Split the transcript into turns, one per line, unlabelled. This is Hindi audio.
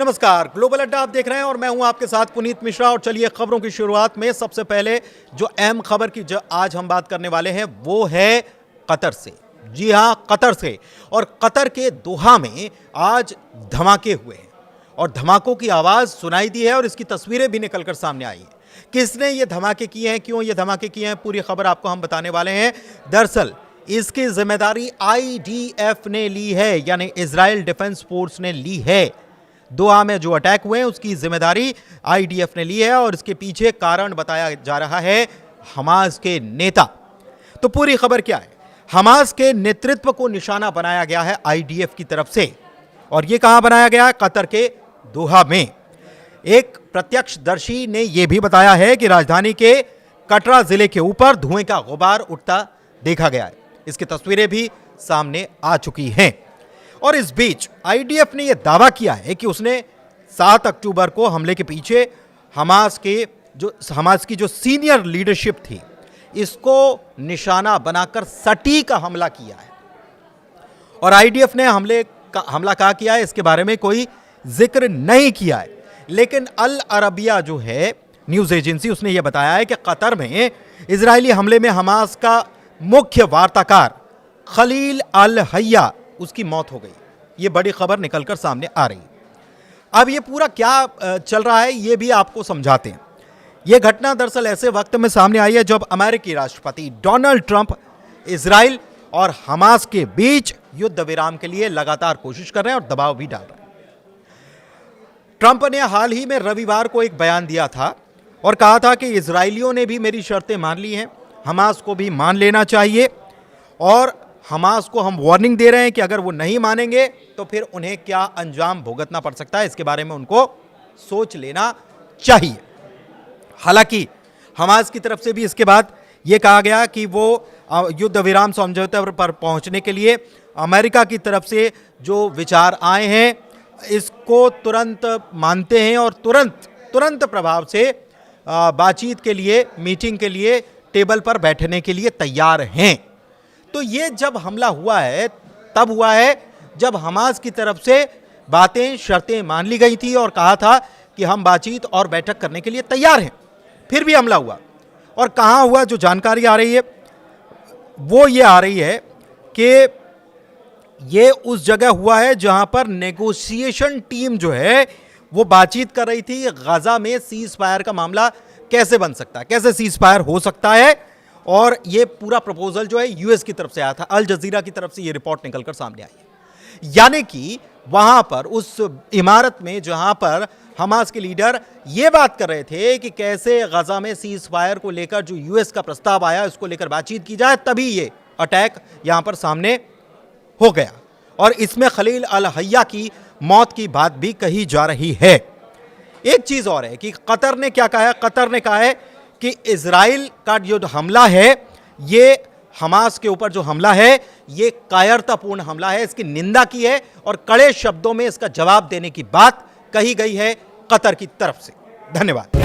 नमस्कार, ग्लोबल अड्डा आप देख रहे हैं और मैं हूं आपके साथ पुनीत मिश्रा। और चलिए खबरों की शुरुआत में सबसे पहले जो अहम खबर की जो आज हम बात करने वाले हैं वो है कतर से। जी हां, कतर से। और कतर के दोहा में आज धमाके हुए हैं और धमाकों की आवाज सुनाई दी है और इसकी तस्वीरें भी निकलकर सामने आई हैं। किसने ये धमाके किए हैं, क्यों ये धमाके किए हैं, पूरी खबर आपको हम बताने वाले हैं। दरअसल इसकी जिम्मेदारी IDF ने ली है, यानी इजराइल डिफेंस फोर्स ने ली है। दोहा में जो अटैक हुए हैं उसकी जिम्मेदारी IDF ने ली है और इसके पीछे कारण बताया जा रहा है हमास के नेता। तो पूरी खबर क्या है? हमास के नेतृत्व को निशाना बनाया गया है IDF की तरफ से। और यह कहां बनाया गया है? कतर के दोहा में। एक प्रत्यक्षदर्शी ने यह भी बताया है कि राजधानी के कटरा जिले के ऊपर धुएं का गुबार उठता देखा गया है। इसकी तस्वीरें भी सामने आ चुकी हैं। और इस बीच IDF ने यह दावा किया है कि उसने 7 अक्टूबर को हमले के पीछे हमास की जो सीनियर लीडरशिप थी इसको निशाना बनाकर सटीक हमला किया है। और IDF ने हमला कहाँ किया है इसके बारे में कोई जिक्र नहीं किया है। लेकिन अल अरबिया जो है न्यूज़ एजेंसी, उसने यह बताया है कि कतर में इजरायली हमले में हमास का मुख्य वार्ताकार खलील अल हय्या उसकी मौत हो गई। ये बड़ी खबर निकलकर सामने आ रही। अब ये पूरा क्या चल रहा है ये भी आपको समझाते हैं। ये घटना दरअसल ऐसे वक्त में सामने आई है जब अमेरिकी राष्ट्रपति डोनाल्ड ट्रंप इजराइल और हमास के बीच युद्ध विराम के लिए लगातार कोशिश कर रहे हैं और दबाव भी डाल रहे हैं। ट्रंप ने हाल ही में रविवार को एक बयान दिया था और कहा था कि इजरायलियों ने भी मेरी शर्तें मान ली हैं, हमास को भी मान लेना चाहिए और हमास को हम वार्निंग दे रहे हैं कि अगर वो नहीं मानेंगे तो फिर उन्हें क्या अंजाम भुगतना पड़ सकता है, इसके बारे में उनको सोच लेना चाहिए। हालांकि हमास की तरफ से भी इसके बाद ये कहा गया कि वो युद्ध विराम समझौते पर पहुंचने के लिए अमेरिका की तरफ से जो विचार आए हैं इसको तुरंत मानते हैं और तुरंत प्रभाव से बातचीत के लिए, मीटिंग के लिए टेबल पर बैठने के लिए तैयार हैं। तो ये जब हमला हुआ है तब हुआ है जब हमास की तरफ से बातें, शर्तें मान ली गई थी और कहा था कि हम बातचीत और बैठक करने के लिए तैयार हैं। फिर भी हमला हुआ। और कहाँ हुआ? जो जानकारी आ रही है वो ये आ रही है कि ये उस जगह हुआ है जहां पर नेगोशिएशन टीम जो है वो बातचीत कर रही थी गजा में सीज फायर का मामला कैसे बन सकता है, कैसे सीज फायर हो सकता है। और ये पूरा प्रपोजल जो है US की तरफ से आया था, अल जजीरा की तरफ से ये रिपोर्ट निकलकर सामने आई है। यानी कि वहां पर उस इमारत में जहां पर हमास के लीडर ये बात कर रहे थे कि कैसे गजा में सीज फायर को लेकर जो US का प्रस्ताव आया उसको लेकर बातचीत की जाए, तभी ये अटैक यहां पर सामने हो गया। और इसमें खलील अल हय्या की मौत की बात भी कही जा रही है। एक चीज और है कि कतर ने क्या कहा है? कतर ने कहा है कि इजराइल का जो हमला है, ये हमास के ऊपर जो हमला है ये कायरतापूर्ण हमला है, इसकी निंदा की है और कड़े शब्दों में इसका जवाब देने की बात कही गई है कतर की तरफ से। धन्यवाद।